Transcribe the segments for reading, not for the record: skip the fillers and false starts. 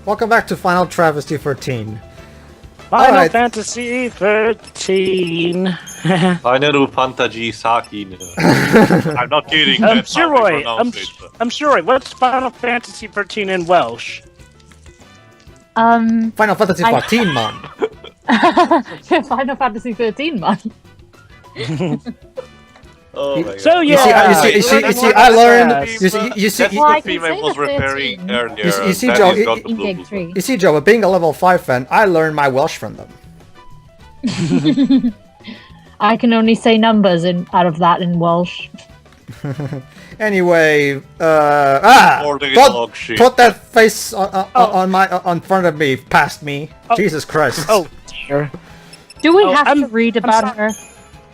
Welcome back to Final Travesty 13. Final Fantasy 13. Final Fantasy 13. I'm not kidding. I'm sure. What's Final Fantasy 13 in Welsh? Final Fantasy 14, man. Final Fantasy 13, man. Oh my God. So yeah, you see, I learned. You see, That's the theme I was referring earlier. You see, Joe. You see, Joe. Being a level 5 fan, I learned my Welsh from them. I can only say numbers out of that in Welsh. Anyway, put that face on front of me, past me. Jesus Christ. Oh dear. Do we have to read about her?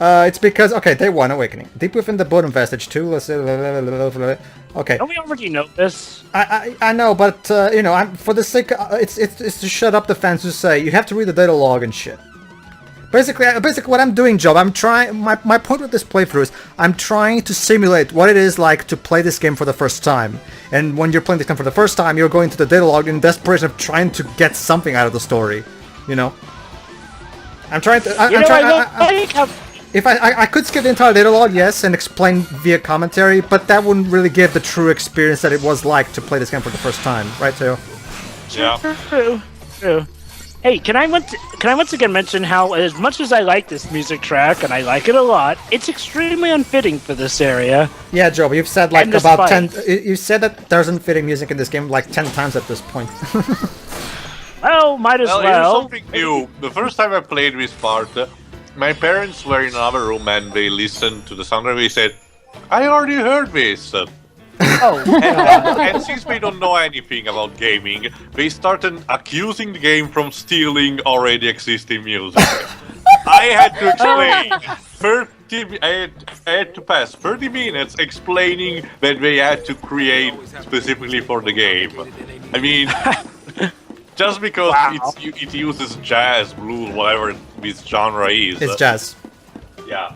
It's because Day 1 Awakening. Deep within the bottom vestige 2. Let's say. Okay. Don't we already know this? I know, but I'm for the sake. It's to shut up the fans who say you have to read the data log and shit. Basically, what I'm doing, Joe, I'm trying. My point with this playthrough is I'm trying to simulate what it is like to play this game for the first time. And when you're playing this game for the first time, you're going to the data log in desperation of trying to get something out of the story. You know. I'm trying to. If I could skip the entire data log, yes, and explain via commentary, but that wouldn't really give the true experience that it was like to play this game for the first time, right, Theo? Yeah. True. Hey, can I once again mention how, as much as I like this music track, and I like it a lot, it's extremely unfitting for this area. Yeah, Joe, but you've said like about 10. You said that there's unfitting music in this game like 10 times at this point. Well, might as well. Here's something new. The first time I played this part, my parents were in another room and they listened to the soundtrack. They said, "I already heard this." And since they don't know anything about gaming, they started accusing the game from stealing already existing music. I had to explain. I had to pass 30 minutes explaining that they had to create specifically for the game. I mean, just because it uses jazz, blues, whatever this genre is. It's jazz. Yeah.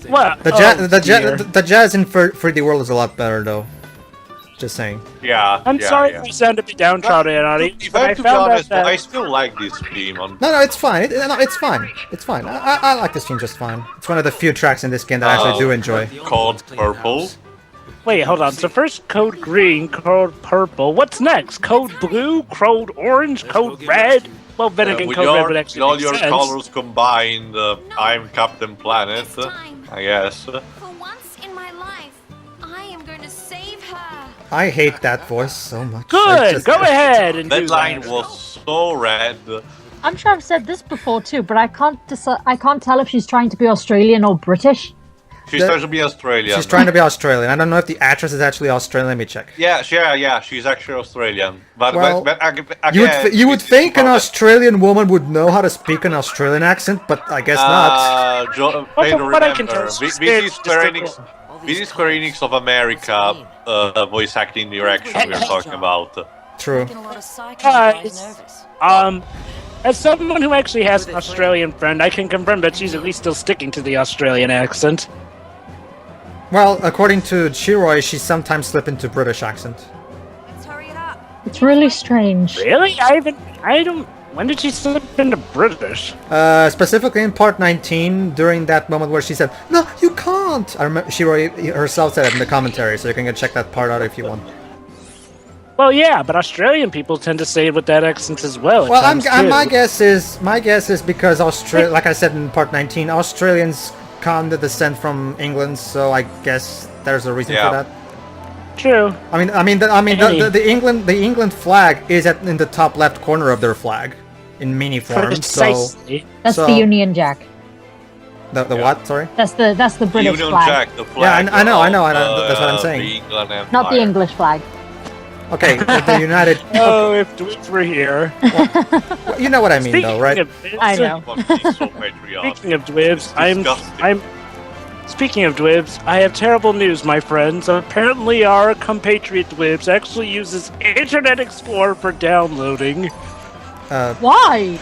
What? The jazz in 3D World is a lot better, though. Just saying. Yeah. I'm sorry if I sound a bit downtrodden, audience, but I found out that... I still like this theme. No, it's fine. It's fine. It's fine. I like this theme just fine. It's one of the few tracks in this game that I actually do enjoy. Called Purple. Wait, hold on. So first Code Green, Code Purple. What's next? Code Blue, Code Orange, Code Red? Well, then again, Code Red would actually all make your sense. colors combined, I'm Captain Planet, I guess. For once in my life, I am going to save her. I hate that voice so much. Good! Go ahead and that do line that. was so red. I'm sure I've said this before too, but I can't tell if she's trying to be Australian or British. She's trying to be Australian. She's trying to be Australian. I don't know if the actress is actually Australian. Let me check. Yeah, she's actually Australian. But, Well, but again, you would think an Australian woman would know how to speak an Australian accent, but I guess not. Pedro, what I can remember, tell, this is Square Enix of America voice acting direction we're talking about. True. Guys, as someone who actually has an Australian friend, I can confirm that she's at least still sticking to the Australian accent. Well, according to Chiroi, she sometimes slip into British accent. Let's hurry it up. It's really strange. Really? When did she slip into British? Specifically in part 19, during that moment where she said, "No, you can't." I remember Chiroi herself said it in the commentary, so you can go check that part out if you want. Well, yeah, but Australian people tend to say it with that accent as well. Well, my guess is because like I said in part 19, Australians kind of descend from England, so I guess there's a reason for that. True. The England flag is in the top left corner of their flag, in mini form. Precisely. That's the Union Jack. The what? Sorry. That's the British Union flag. Jack, the flag. Yeah, I know. That's what I'm saying. Not the English flag. Okay, the United. Oh, if Dweebs were here. Well, you know what I mean, though, right? I know. Speaking of Dweebs, Speaking of Dweebs, I have terrible news, my friends. Apparently, our compatriot Dweebs actually uses Internet Explorer for downloading. Why?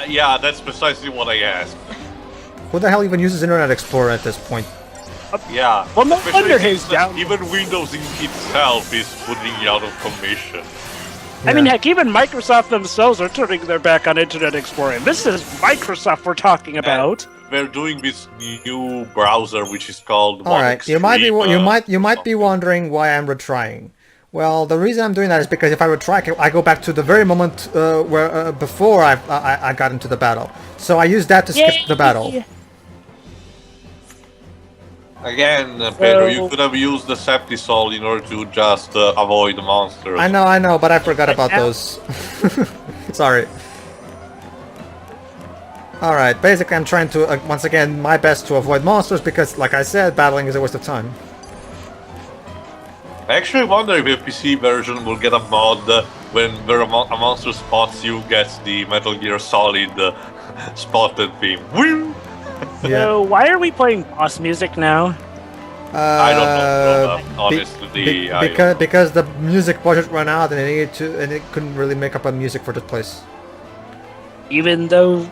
Yeah, that's precisely what I asked. Who the hell even uses Internet Explorer at this point? Yeah. Well, no especially wonder his since down. even Windows itself is putting it out of commission. I mean, Yeah. heck, even Microsoft themselves are turning their back on Internet Explorer. And this is Microsoft we're talking about. We're doing this new browser which is called All right, you might be something. wondering why I'm retrying. Well, the reason I'm doing that is because if I retry, I go back to the very moment where before I got into the battle. So I use that to skip the battle. Again, Pedro, you could have used the Septisol in order to just avoid the monsters. I know, but I forgot about those. Sorry. Alright, basically I'm trying to, once again, my best to avoid monsters because, like I said, battling is a waste of time. I actually wonder if the PC version will get a mod when a monster spots you, gets the Metal Gear Solid spotted theme. Woo! So why are we playing boss music now? I don't know, honestly. Because the music budget ran out and it couldn't really make up a music for this place. Even though,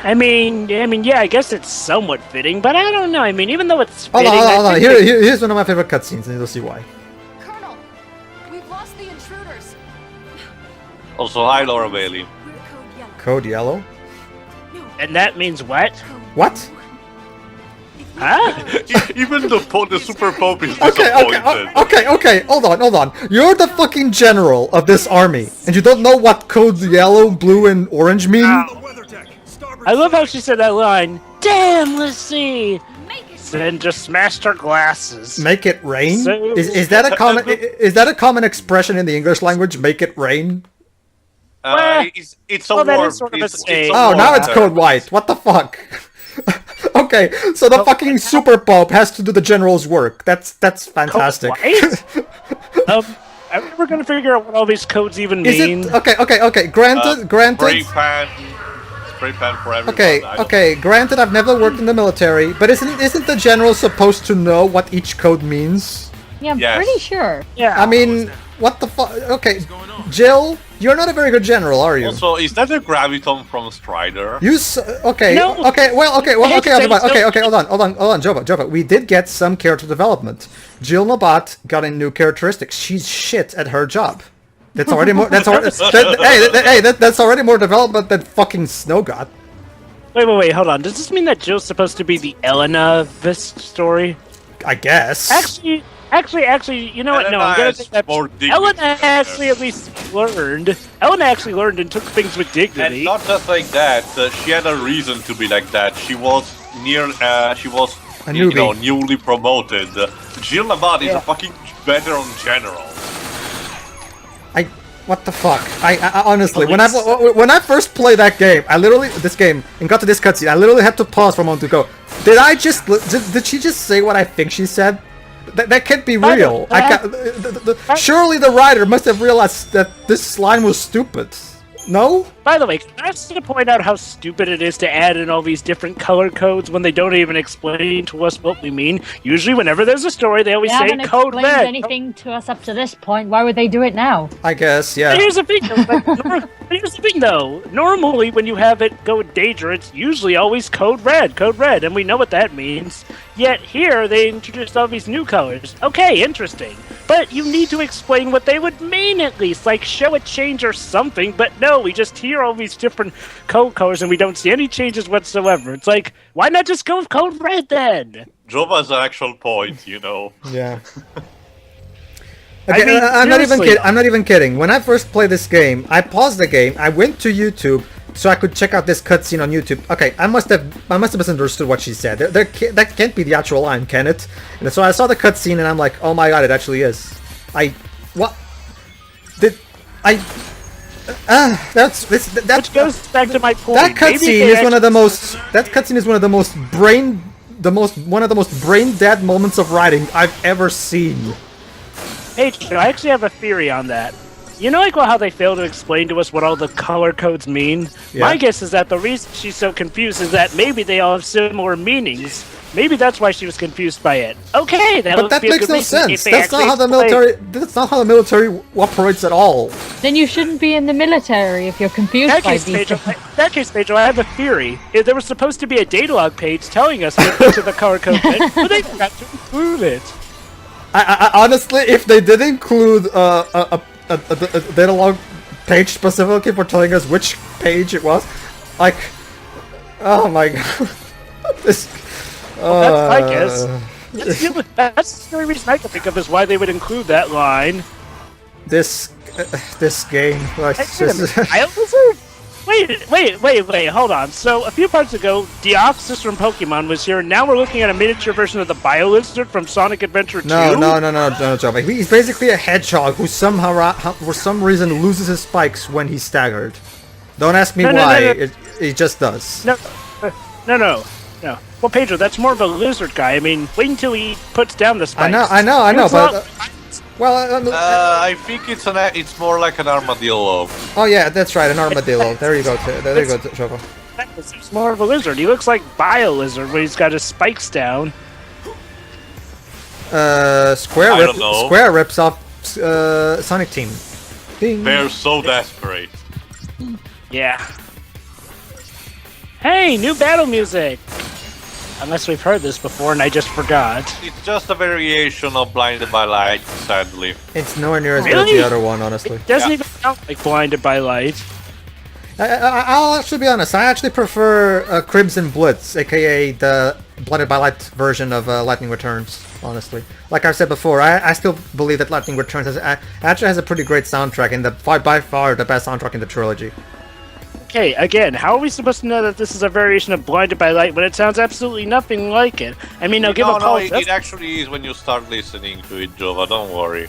I mean, yeah, I guess it's somewhat fitting, but I don't know. I mean, even though it's Hold fitting, on. I think Here's one of my favorite cutscenes, and you'll see why. Colonel, we've lost the intruders. Also, hi Laura Bailey. We're code yellow. Code yellow? and that means what? What? Huh? Even the Superpope is disappointed. Okay, hold on. You're the fucking general of this army, and you don't know what codes yellow, blue, and orange mean? I love how she said that line. Damn, let's see. Make it Then just smashed her glasses. Make it rain? So- Is that a common expression in the English language? Make it rain? It's a Well, that warm. is sort of a It's saying. a Oh, warm now it's term. code white. What the fuck? Okay, so the fucking Superpope has to do the general's work. That's fantastic. White? I'm never gonna figure out what all these codes even Is mean. it okay? Granted. Spray pan for everyone. Okay. Granted, I've never worked in the military, but isn't the general supposed to know what each code means? Yeah, I'm Yes. pretty sure. Yeah. I mean, what the fuck? Okay, Jill, you're not a very good general, are you? Also, is that a graviton from Strider? Okay, No. okay, everybody, Say okay, hold on, Jova. We did get some character development. Jill Nabat got a new characteristics. She's shit at her job. That's already more. That's already more development than fucking Snow got. Wait, hold on. Does this mean that Jill's supposed to be the Elena of this story? I guess. Actually, you know what? No, I'm gonna take that. More dignity. Elena actually at least learned. Elena actually learned and took things with And dignity. not just like that, she had a reason to be like that. She was A newbie. newly promoted. Jill Nabat is a fucking veteran general. What the fuck? I honestly, when I first played that game, and got to this cutscene, I literally had to pause for a moment to go. Did she just say what I think she said? That can't be real. Surely the writer must have realized that this line was stupid. No? By the way, can I just point out how stupid it is to add in all these different color codes when they don't even explain to us what we mean? Usually, whenever there's a story, they always They say haven't code explained red. anything to us up to this point. Why would they do it now? I guess, yeah. But here's the thing, though. Normally, when you have it go with danger, it's usually always code red, and we know what that means. Yet here, they introduced all these new colors. Okay, interesting. But you need to explain what they would mean at least, like show a change or something. But no, we just hear all these different code colors and we don't see any changes whatsoever. It's like, why not just go with code red then? Jova's an actual point, you know. Yeah. Okay, I mean, I'm not even seriously. kidding. I'm not even kidding. When I first played this game, I paused the game. I went to YouTube so I could check out this cutscene on YouTube. Okay, I must have misunderstood what she said. That can't be the actual line, can it? And so I saw the cutscene and I'm like, oh my god, it actually is. What? Which goes back to my point. That Maybe cutscene they is one of the actually- most one of the most brain dead moments of writing I've ever seen. Hey, I actually have a theory on that. You know, like how they fail to explain to us what all the color codes mean? Yeah. My guess is that the reason she's so confused is that maybe they all have similar meanings. Maybe that's why she was confused by it. Okay, that But would that be a makes good no reason sense. if they That's not actually how the explain- military. That's not how the military operates at all. Then you shouldn't be in the military if you're confused by these things. In that case, Pedro, I have a theory. If there was supposed to be a data log page telling us what each of the color codes meant, but they forgot to include it. I honestly, if they did include a data log page specifically for telling us which page it was, like, oh my god, this. Well, that's, I guess. That's the only reason I can think of is why they would include that line. This game, like, Wait, hold on. So, a few parts ago, Deoxys from Pokemon was here, and now we're looking at a miniature version of the Bio-Lizard from Sonic Adventure 2? No, Joe. He's basically a hedgehog who somehow, for some reason, loses his spikes when he's staggered. Don't ask me why, it just does. No. Well, Pedro, that's more of a lizard guy. I mean, wait until he puts down the spikes. I know, but... I think it's more like an armadillo. Oh yeah, that's right, an armadillo. There you go, Choco. It's more of a lizard. He looks like Bio-Lizard when he's got his spikes down. Square rips off Sonic Team. Ding. They're so desperate. Yeah. Hey, new battle music! Unless we've heard this before and I just forgot. It's just a variation of Blinded by Light, sadly. It's nowhere near as good as the other one, honestly. It doesn't even sound like Blinded by Light. I'll actually be honest, I actually prefer Crimson Blitz, aka the Blinded by Light version of Lightning Returns, honestly. Like I've said before, I still believe that Lightning Returns actually has a pretty great soundtrack, and by far the best soundtrack in the trilogy. Okay, again, how are we supposed to know that this is a variation of Blinded by Light when it sounds absolutely nothing like it? I mean, I'll give a call. It actually is when you start listening to it, Jova, don't worry.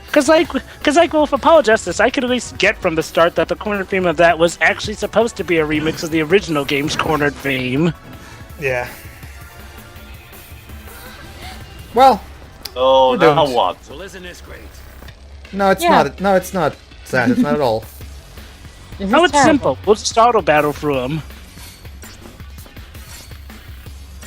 Because well, if Apollo Justice, I could at least get from the start that the corner theme of that was actually supposed to be a remix of the original game's cornered theme. Yeah. Well. Oh, now what? Well, isn't this great? No, it's not. No, it's not. Sad. It's not at all. Oh, it's simple. We'll just auto battle through them.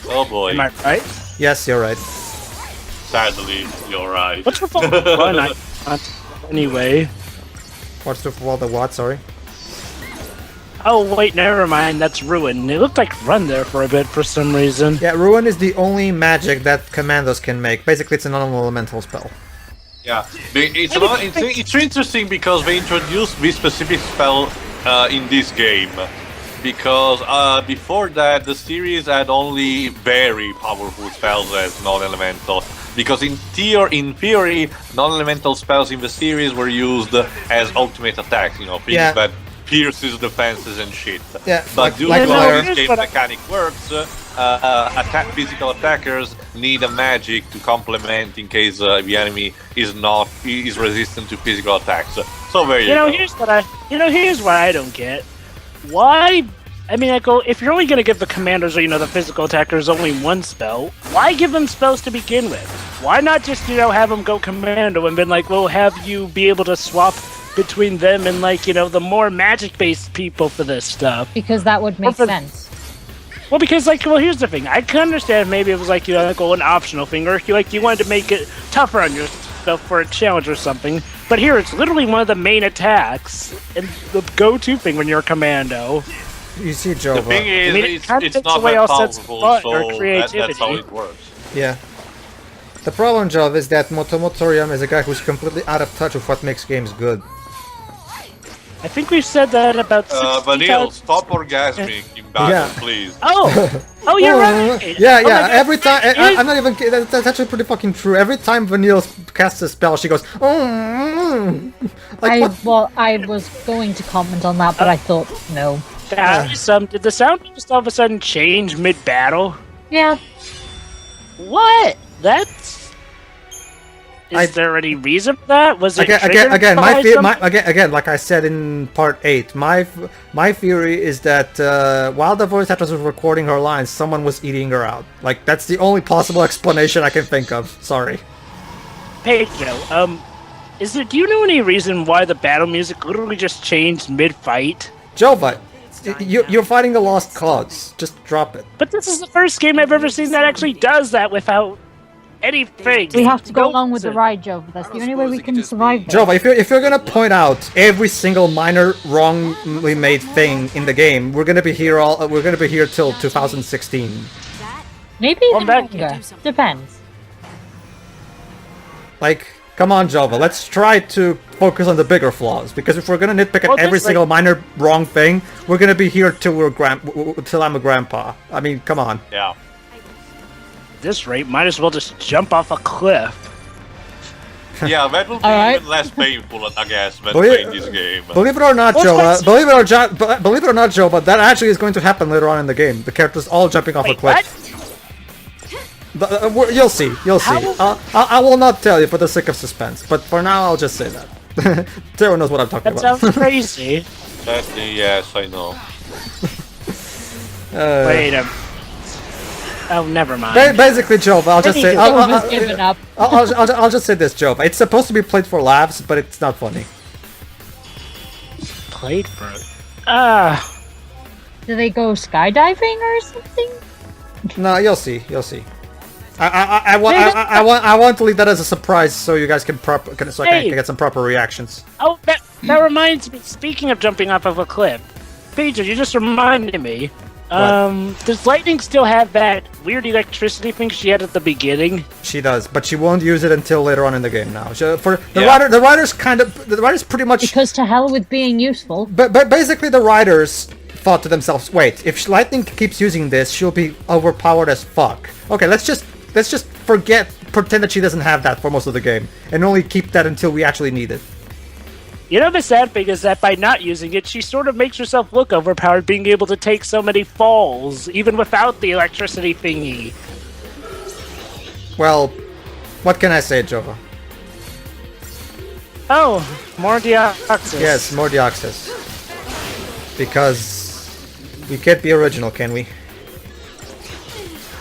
Oh boy. Am I right? Yes, you're right. Sadly, you're right. What's with all the fun? Anyway. What's with all the what? Sorry. Oh wait, never mind. That's Ruin. It looked like Run there for a bit for some reason. Yeah, Ruin is the only magic that Commandos can make. Basically, it's a non-elemental spell. Yeah, it's interesting because they introduced this specific spell in this game. Because before that, the series had only very powerful spells as non-elemental. Because in theory, non-elemental spells in the series were used as ultimate attacks. You know, things that pierces defenses and shit. Yeah, but due to how this game mechanic works, physical attackers need a magic to complement in case the enemy is resistant to physical attacks. So there you go. Here's what I don't get. Why? I mean, if you're only going to give the commanders or the physical attackers only one spell, why give them spells to begin with? Why not just have them go commando and then we'll have you be able to swap between them and the more magic-based people for this stuff? Because that would make sense. Well, because here's the thing. I can understand maybe it was an optional thing, or you wanted to make it tougher on yourself for a challenge or something. But here, it's literally one of the main attacks and the go-to thing when you're a commando. You see, Jova. The thing is, it's not away that all sense of powerful, fun so or creativity. that's how it works. Yeah. The problem, Jova, is that Motomo Toriyama is a guy who's completely out of touch with what makes games good. I think we've said that about 60 Vanille, stop orgasming in battle, please. Oh, you're right. Yeah. Every time, I'm not even kidding. That's actually pretty fucking true. Every time Vanille casts a spell, she goes, I was going to comment on that, but I thought no. Did the sound just all of a sudden change mid-battle? Yeah. What? Is there any reason for that? Was it again, like I said in part 8, my theory is that while the voice actress was recording her lines, someone was eating her out. That's the only possible explanation I can think of. Sorry. Pedro, do you know any reason why the battle music literally just changed mid-fight? Jova, you're fighting a lost cause. Just drop it. But this is the first game I've ever seen that actually does that without anything. We have to go No along with the reason. ride, Joe. That's the only way we can survive this. Jova, if you're gonna point out every single minor wrongly made thing in the game, we're gonna be here till 2016. Maybe Well, even that- longer. Depends. Like, come on, Jova, let's try to focus on the bigger flaws. Because if we're gonna nitpick Well, at every there's, single minor wrong thing, we're gonna be here till till I'm a grandpa. I mean, come on. Yeah. At this rate, might as well just jump off a cliff. Yeah, that will be Alright. even less painful, I guess, than Believe- playing this game. Believe it or not, Well, Jova, that's- believe it or not, Jova, that actually is going to happen later on in the game. The characters all jumping off a Wait, cliff. what? You'll see. You'll see. How- I will not tell you for the sake of suspense, but for now, I'll just say that. Pedro knows what I'm talking That about. sounds crazy. Yes, I know. Wait a... Oh, never mind. Basically, Jova, I'll just say. Joe has given up. I'll just say this, Jova. It's supposed to be played for laughs, but it's not funny. Played for it. Ah. Do they go skydiving or something? No, you'll see. You'll see. I want to leave that as a surprise so you guys can so I Hey. can get some proper reactions. Oh, that reminds me. Speaking of jumping off of a cliff, Pedro, you just reminded me. Does Lightning still have that weird electricity thing she had at the beginning? She does, but she won't use it until later on in the game. Now, for the Yeah. the writers pretty much. Because to hell with being useful. But basically, the writers thought to themselves, "Wait, if Lightning keeps using this, she'll be overpowered as fuck." Okay, let's just pretend that she doesn't have that for most of the game, and only keep that until we actually need it. You know, the sad thing is that by not using it, she sort of makes herself look overpowered, being able to take so many falls, even without the electricity thingy. Well, what can I say, Jova? Oh, more Deoxys. Yes, more Deoxys. Because we can't be original, can we?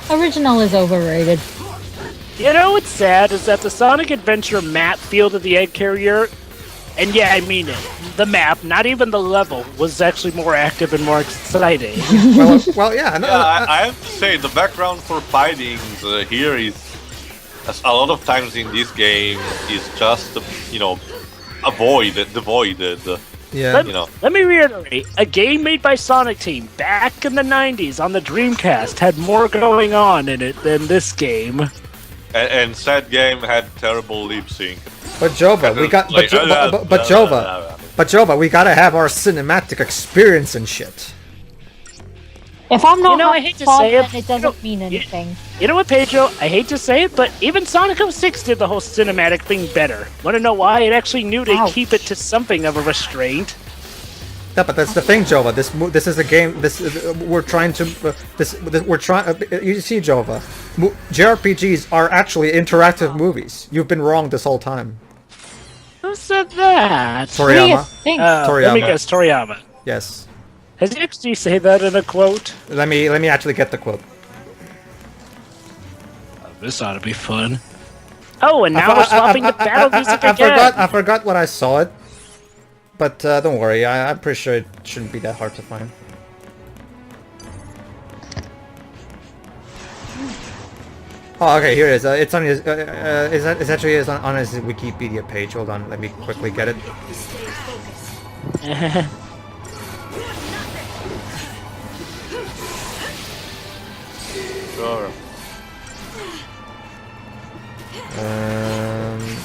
Original is overrated. You know what's sad is that the Sonic Adventure map Field of the Egg Carrier, and yeah, I mean it, the map, not even the level, was actually more active and more exciting. well, yeah. No, Yeah, I have to say, the background for fighting here is, as a lot of times in this game, is just, devoided. yeah. Let me reiterate, a game made by Sonic Team back in the 90s on the Dreamcast had more going on in it than this game. And said game had terrible lip sync. But Jova, we got. But Jova, we gotta have our cinematic experience and shit. If I'm not You know, I having hate to fun, say it, then it doesn't mean anything. You know what, Pedro? I hate to say it, but even Sonic 06 did the whole cinematic thing better. Want to know why? It actually knew to Ouch. keep it to something of a restraint. Yeah, but that's the thing, Jova. This is a game. We're trying to. We're trying. You see, Jova, JRPGs are actually interactive movies. You've been wrong this whole time. Who said that? What do you Toriyama. think? Let me Toriyama. guess, Toriyama. Yes. Has he actually say that in a quote? Let me actually get the quote. This ought to be fun. Oh, and now we're swapping the battle music again. I forgot when I saw it, but don't worry. I'm pretty sure it shouldn't be that hard to find. Oh, okay. Here it is. It's on his. It's actually on his Wikipedia page. Hold on. Let me quickly get it. Sure.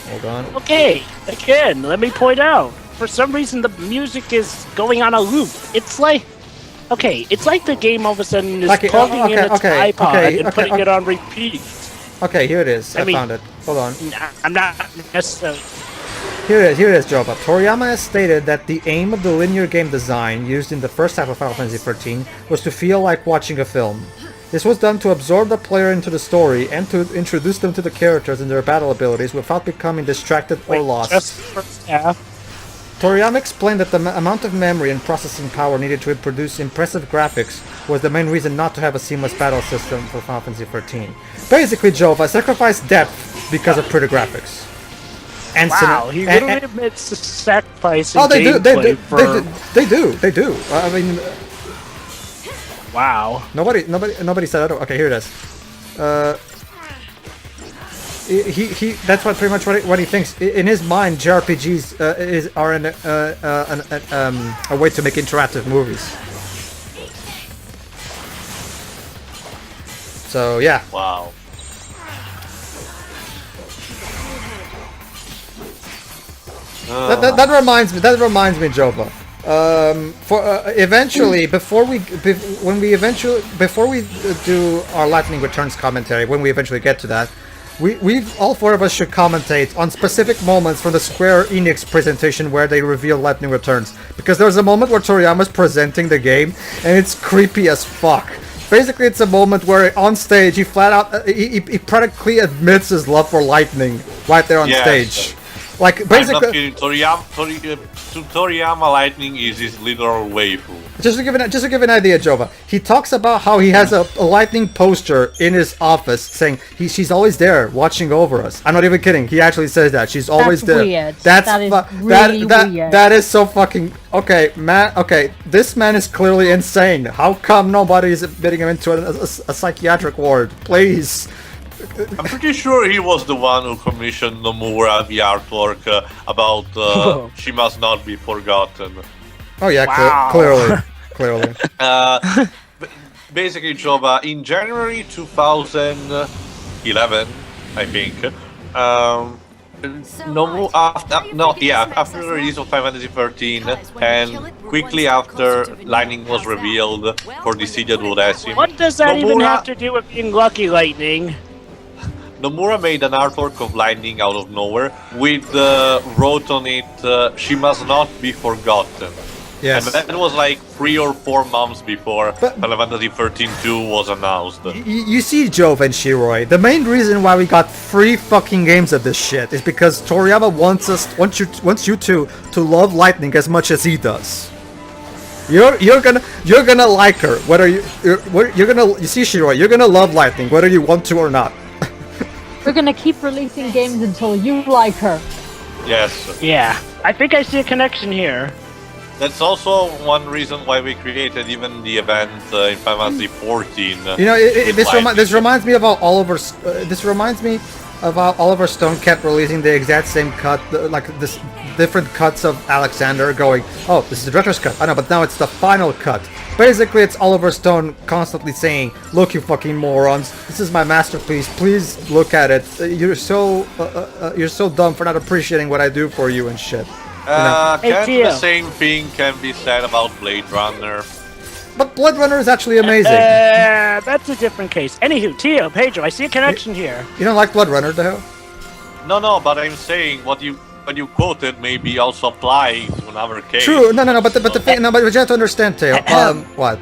Hold on. Okay, again, let me point out. For some reason, the music is going on a loop. It's like... Okay, it's like the game all of a sudden is Like, plugging in its okay, iPod okay, and okay, putting okay. it on repeat. Okay, here it is. I mean- found it. Hold on. I'm not necessarily... Here it is, Jova. Toriyama has stated that the aim of the linear game design used in the first half of Final Fantasy XIII was to feel like watching a film. This was done to absorb the player into the story and to introduce them to the characters and their battle abilities without becoming distracted or lost. Just the first half. Toriyama explained that the amount of memory and processing power needed to produce impressive graphics was the main reason not to have a seamless battle system for Final Fantasy XIII. Basically, Jova sacrificed depth because of pretty graphics. And Wow, he and- literally admits to sacrificing Oh, they do. gameplay for... They do. I mean, Wow. nobody said otherwise. Okay, here it is. he that's what pretty much what he thinks. In his mind, JRPGs are a way to make interactive movies. So yeah. Wow. That reminds me, Jova. Eventually, before we do our Lightning Returns commentary, when we eventually get to that, we all four of us should commentate on specific moments from the Square Enix presentation where they reveal Lightning Returns. Because there's a moment where Toriyama's presenting the game, and it's creepy as fuck. Basically, it's a moment where on stage he flat out he practically admits his love for Lightning right there on stage. Like basically, I'm not kidding. Toriyama Lightning is his literal waifu. Just to give an idea, Jova, he talks about how he has a Lightning poster in his office saying she's always there watching over us. I'm not even kidding. He actually says that she's always there. Weird. That is really weird. That is so fucking okay, man. Okay, this man is clearly insane. How come nobody is admitting him into a psychiatric ward? Please. I'm pretty sure he was the one who commissioned Nomura the artwork about She Must Not Be Forgotten. Oh yeah, Wow. clearly. Basically, Jova, in January 2011, I think, after the release of Final Fantasy XIII, and quickly after Lightning was revealed for Dissidia Duodecim, What does that even have to do with being Lucky Lightning? Nomura made an artwork of Lightning out of nowhere with wrote on it, "She must not be forgotten." Yes. And that was like 3 or 4 months before Final Fantasy XIII 2 was announced. You see, Jove and Shiroi, the main reason why we got 3 fucking games of this shit is because Toriyama wants you to love Lightning as much as he does. You're gonna like her whether you see, Shiroi, you're gonna love Lightning whether you want to or not. We're gonna keep releasing games until you like her. Yes. Yeah, I think I see a connection here. That's also one reason why we created even the event in Final Fantasy XIV. You know, this reminds me of how Oliver Stone kept releasing the exact same cut, like this different cuts of Alexander, going, "Oh, this is the director's cut." I know, but now it's the final cut. Basically, it's Oliver Stone constantly saying, "Look, you fucking morons! This is my masterpiece. Please look at it. You're so dumb for not appreciating what I do for you and shit." The same thing can be said about Blade Runner. But Blade Runner is actually amazing. That's a different case. Anywho, Tio, Pedro, I see a connection here. You don't like Blade Runner, though? No, but I'm saying what you quoted may be also applied to another case. True. No. But you have to understand, Teo. What?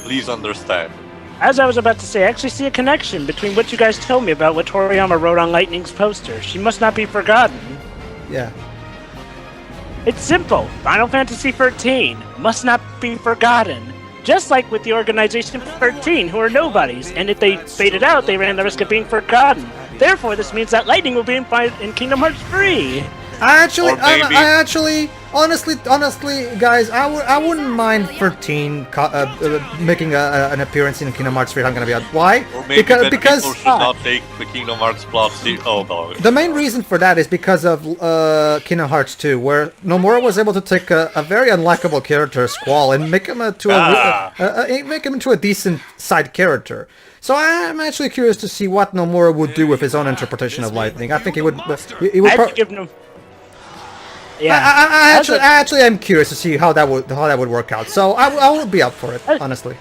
Please understand. As I was about to say, I actually see a connection between what you guys told me about what Toriyama wrote on Lightning's poster. She must not be forgotten. Yeah. It's simple. Final Fantasy XIII must not be forgotten. Just like with the organization 13, who are nobodies, and if they faded out, they ran the risk of being forgotten. Therefore, this means that Lightning will be in Kingdom Hearts 3. Honestly, guys, I wouldn't mind 13 making an appearance in Kingdom Hearts 3. I'm gonna be honest. Why? Or maybe because people should not take the Kingdom Hearts plot. The main reason for that is because of Kingdom Hearts 2, where Nomura was able to take a very unlikable character, Squall, and make him into a decent side character. So I'm actually curious to see what Nomura would do with his own interpretation of Lightning. I think he would. Yeah. I actually am curious to see how that would work out. So I would be up for it, honestly.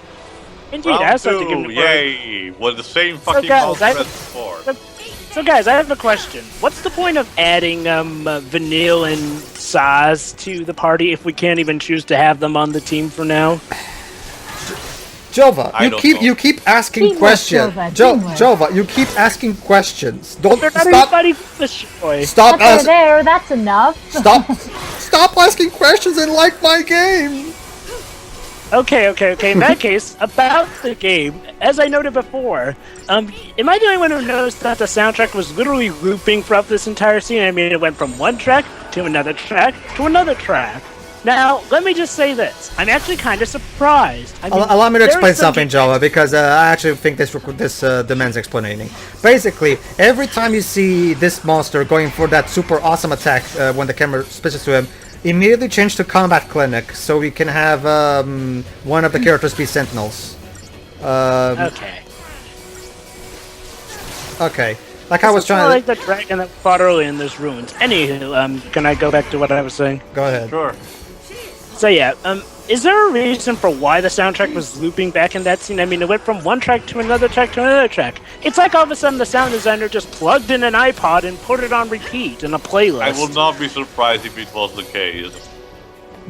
Indeed, I have something to give him. Yay! Well, the same fucking before. So guys, I have a question. What's the point of adding Vanille and Saz to the party if we can't even choose to have them on the team for now? Jova, you keep asking questions. Jova, you keep asking questions. Don't stop. Stop asking. There, that's enough. Stop asking questions and like my game. Okay. In that case, about the game, as I noted before, am I the only one who noticed that the soundtrack was literally looping throughout this entire scene? I mean, it went from one track to another track to another track. Now, let me just say this. I'm actually kind of surprised. I mean, Allow me to there explain is some something, Jova, because I actually think this demands explaining. Basically, every time you see this monster going for that super awesome attack when the camera switches to him, immediately change to Combat Clinic so we can have one of the characters be Sentinels. Okay. Okay. Like I was trying like the dragon that fought early in those ruins. Anywho, can I go back to what I was saying? Go ahead. Sure. So yeah, is there a reason for why the soundtrack was looping back in that scene? I mean, it went from one track to another track to another track. It's like all of a sudden the sound designer just plugged in an iPod and put it on repeat in a playlist. I would not be surprised if it was the case.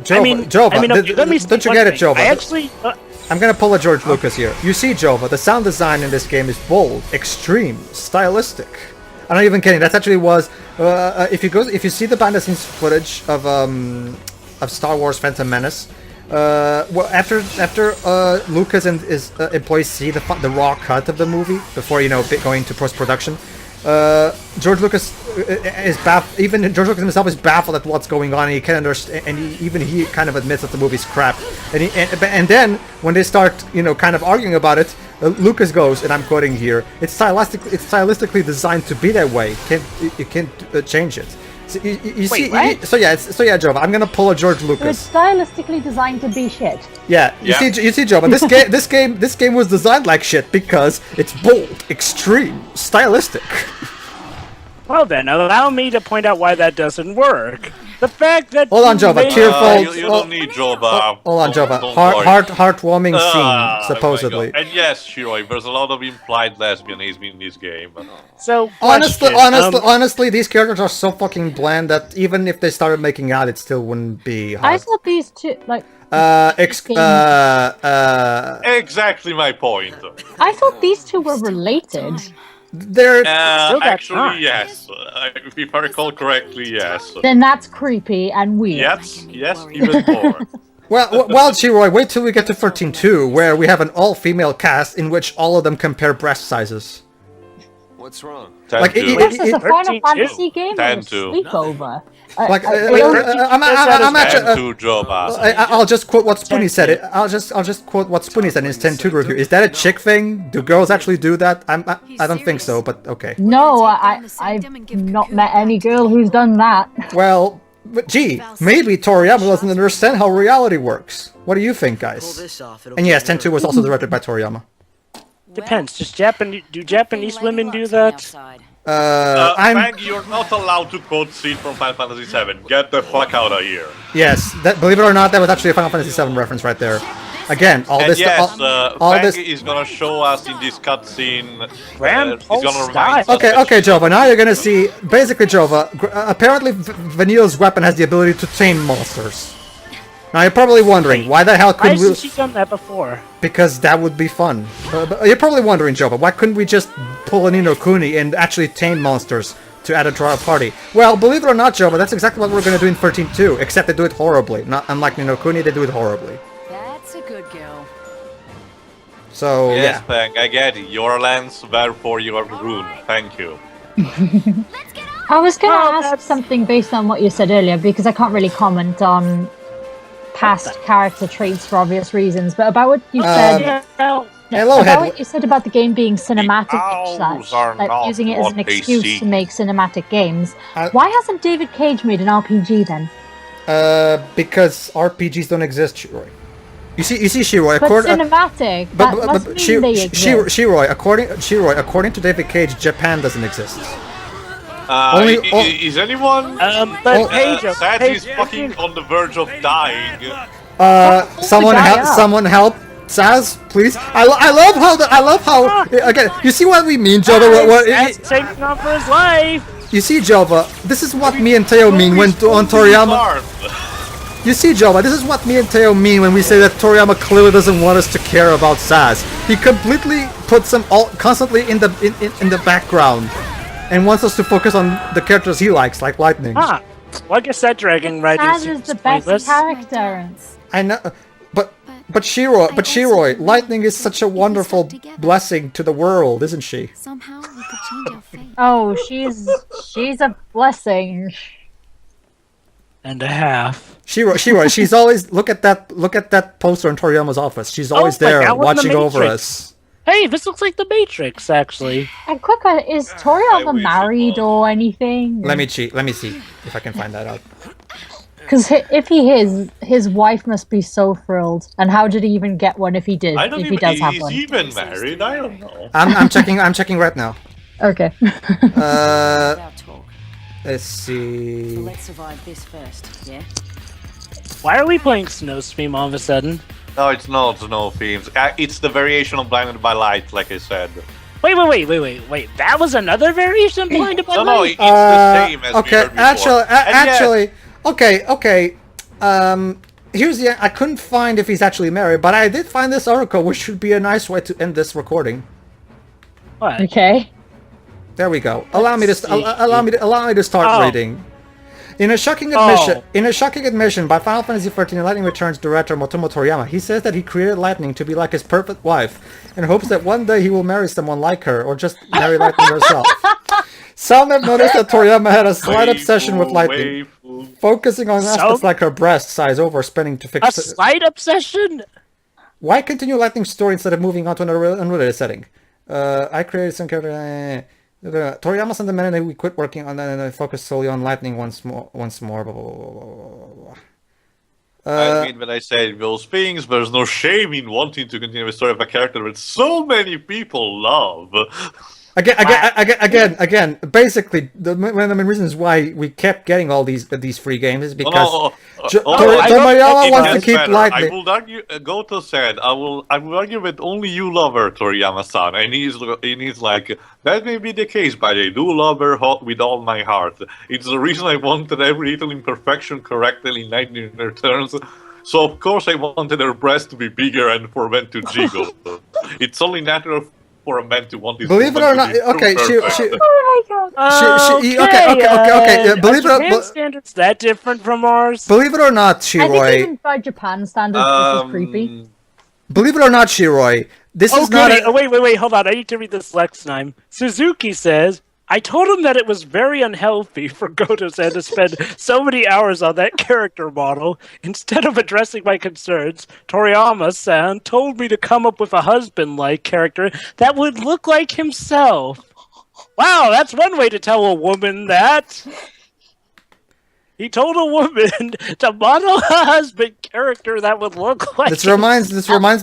Jova, okay, let me don't you get it, Jova? I actually... I'm gonna pull a George Lucas here. You see, Jova, the sound design in this game is bold, extreme, stylistic. I'm not even kidding. That actually was... if you see the behind-the-scenes footage of Star Wars Phantom Menace, well, after Lucas and his employees see the raw cut of the movie before going to post-production, George Lucas is baffled. Even George Lucas himself is baffled at what's going on, and he can't understand. And he kind of admits that the movie's crap. And then when they start kind of arguing about it, Lucas goes, and I'm quoting here: "It's stylistically designed to be that way. You can't change it." So you see, what? so yeah, Jova. I'm gonna pull a George Lucas. It's stylistically designed to be shit. Yeah, you see, Jova. This game was designed like shit because it's bold, extreme, stylistic. Well then, allow me to point out why that doesn't work. The fact that... Hold on, Jova. Tearful. You don't need Jova. Hold on, Jova. Don't worry. Heartwarming scene, supposedly. And yes, Shiroi, there's a lot of implied lesbianism in this game. So, honestly, these characters are so fucking bland that even if they started making out, it still wouldn't be hot. I thought these two, like... Exactly my point. I thought these two were related. They're actually, yes. If I recall correctly, yes. Then that's creepy and weird. Yes, even more. Well, Shiroi, wait till we get to 13.2, where we have an all-female cast in which all of them compare breast sizes. What's wrong? Like, This is a Final 13-2. Fantasy game or a 10-2. sleepover? Like, I'm actually, Jova. I'll just quote what Spoonie said. I'll just quote what Spoonie said in his 10.2 review. Is that a chick thing? Do girls actually do that? I don't think so, but okay. No, I've not met any girl who's done that. Well, but gee, maybe Toriyama doesn't understand how reality works. What do you think, guys? And yes, 10.2 was also directed by Toriyama. Depends. Do Japanese women do that? Fang, you're not allowed to quote scene from Final Fantasy VII. Get the fuck out of here. Yes, believe it or not, that was actually a Final Fantasy VII reference right there. Again, all this. Fang is gonna show us in this cutscene. He's gonna remind us. Okay, Jova. Now you're gonna see. Basically, Jova. Apparently, Vanille's weapon has the ability to tame monsters. Now you're probably wondering why the hell couldn't we? Why hasn't she done that before? Because that would be fun. You're probably wondering, Jova, why couldn't we just pull an Inokuni and actually tame monsters to add it to our party? Well, believe it or not, Jova, that's exactly what we're going to do in 13.2, except they do it horribly. Not unlike Inokuni, they do it horribly. That's a good girl. So, yes, yeah. Fang, I get it. Your lens, therefore your rune. Thank you. I was going to ask something based on what you said earlier, because I can't really comment on past character traits for obvious reasons, but about what you said... Hello, about what you said about the game being cinematic and such, like using it as an excuse to make cinematic games. Why hasn't David Cage made an RPG then? Because RPGs don't exist, Shiroi. You see, Shiroi. But cinematic. That must mean they exist. Shiroi, according to David Cage, Japan doesn't exist. Is anyone Pedro, sad he's fucking on the verge of dying? Someone help Saz, please. I love how again. You see what we mean, Jova? He's taking off for his life. You see, Jova, this is what me and Teo mean when on Toriyama. You see, Jova, this is what me and Teo mean when we say that Toriyama clearly doesn't want us to care about Saz. He completely puts them all constantly in the background, and wants us to focus on the characters he likes, like Lightning. Well, I guess that dragon right Saz is the best character. I know, but Shiroi, Lightning is such a wonderful blessing to the world, isn't she? Somehow we could change our fate. Oh, she's a blessing. and a half. Shiro, she's always look at that poster in Toriyama's office. She's always there watching over us. Hey, this looks like the Matrix, actually. And quick, is Toriyama married or anything? Let me cheat. Let me see if I can find that out. Because if he is, his wife must be so thrilled. And how did he even get one if he did? If he does have one. He's even married. I don't know. I'm checking right now. Okay. Let's see. So let's survive this first, yeah? Why are we playing Snow Stream all of a sudden? No, it's not Snow Themes. It's the variation of Blinded by Light, like I said. Wait. That was another variation of Blinded by Light? No, it's the same as okay, we heard before. actually, okay. Here's the. I couldn't find if he's actually married, but I did find this article, which should be a nice way to end this recording. What? Okay. There we go. Allow me to start reading. In a shocking admission by Final Fantasy XIII Lightning Returns director Motomo Toriyama, he says that he created Lightning to be like his perfect wife, and hopes that one day he will marry someone like her, or just marry Lightning herself. Some have noticed that Toriyama had a slight obsession with Lightning, focusing on aspects like her breast size over spending to fix a slight obsession? Why continue Lightning's story instead of moving on to another unrelated setting? I created some character. Toriyama sent the minute that we quit working on that and I focused solely on Lightning once more. Blah, blah, blah, blah. I mean, when I say those things, there's no shame in wanting to continue the story of a character that so many people love. Again. Basically, one of the main reasons why we kept getting all these free games is because Toriyama wants to keep Lightning. I will argue. Goto said, "I will argue that only you love her, Toriyama-san," and he's like, "That may be the case, but I do love her with all my heart. It's the reason I wanted every little imperfection corrected in Lightning Returns." So of course I wanted her breast to be bigger and for men to jiggle. It's only natural for a man to want his. Believe it or not, okay, believe it or not, standards that different from ours. Believe it or not, Shiroi. I think even by Japan standards, this is creepy. Believe it or not, Shiroi, this is not. Wait, hold on. I need to read this next time. Suzuki says, I told him that it was very unhealthy for Goto-san to spend so many hours on that character model. Instead of addressing my concerns, Toriyama-san told me to come up with a husband-like character that would look like himself. Wow, that's one way to tell a woman that. He told a woman to model a husband character that would look like. This reminds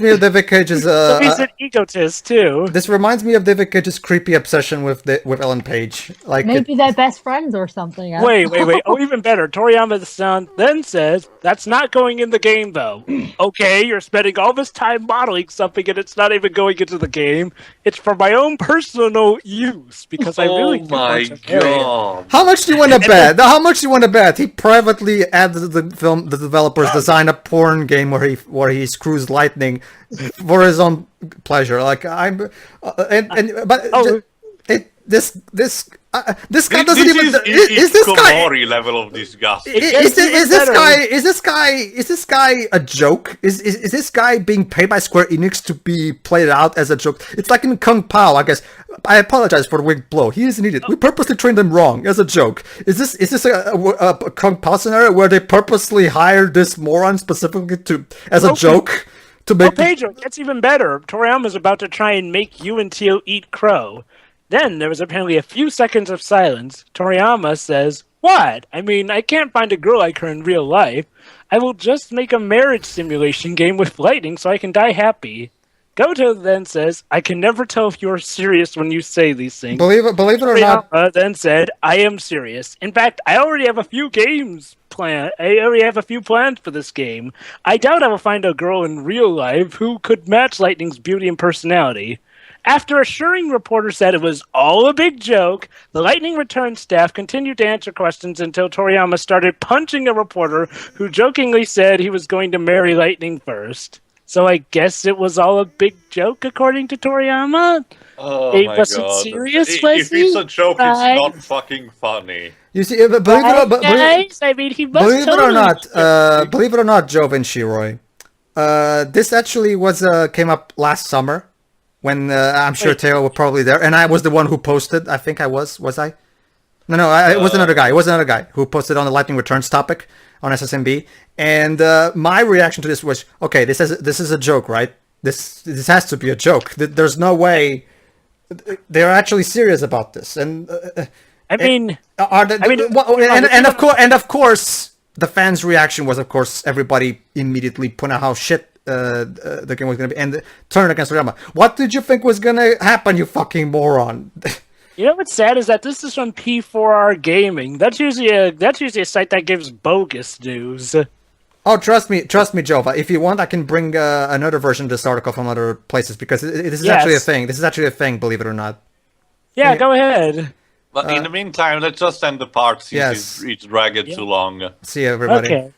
me of David Cage's. So he's an egotist too. This reminds me of David Cage's creepy obsession with Ellen Page. Like maybe they're best friends or something. Wait. Oh, even better. Toriyama-san then says that's not going in the game though. Okay, you're spending all this time modeling something and it's not even going into the game. It's for my own personal use because I really. Oh my god! How much do you want to bet? How much do you want to bet? He privately added the developers design a porn game where he screws Lightning for his own pleasure. Like this guy doesn't even. Is this guy level of disgust? Is this guy a joke? Is this guy being paid by Square Enix to be played out as a joke? It's like in Kung Pao, I guess. I apologize for the weak blow. He is an idiot. We purposely trained him wrong as a joke. Is this a Kung Pao scenario where they purposely hired this moron specifically as a joke to make? Oh, Pedro, that's even better. Toriyama's about to try and make you and Tio eat crow. Then there was apparently a few seconds of silence. Toriyama says, "What? I mean, I can't find a girl like her in real life. I will just make a marriage simulation game with Lightning so I can die happy." Goto then says, "I can never tell if you're serious when you say these things." Believe it or not. Toriyama then said, "I am serious. In fact, I already have a few games planned. I already have a few plans for this game. I doubt I will find a girl in real life who could match Lightning's beauty and personality." After assuring reporters that it was all a big joke, the Lightning Returns staff continued to answer questions until Toriyama started punching a reporter who jokingly said he was going to marry Lightning first. So I guess it was all a big joke, according to Toriyama? Oh it my wasn't god. serious, If it's a joke, right? it's not fucking funny. You see, believe it or not, Joven Shiroi, this actually came up last summer. When I'm sure Teo was probably there, and I was the one who posted. I think I was I? No, it was another guy. It was another guy who posted on the Lightning Returns topic on SSMB, and my reaction to this was, okay, this is a joke, right? This has to be a joke. There's no way they're actually serious about this. And of course, the fans' reaction was, of course, everybody immediately pointing out how shit the game was going to be and turn against Toriyama. What did you think was going to happen, you fucking moron? You know what's sad is that this is from P4R Gaming. That's usually a site that gives bogus news. Oh, trust me, Jova. If you want, I can bring another version of this article from other places because this is actually a thing. This is actually a thing, believe it or not. Yeah, go ahead. But in the meantime, let's just end the part since it's dragged too long. See you, everybody. Okay.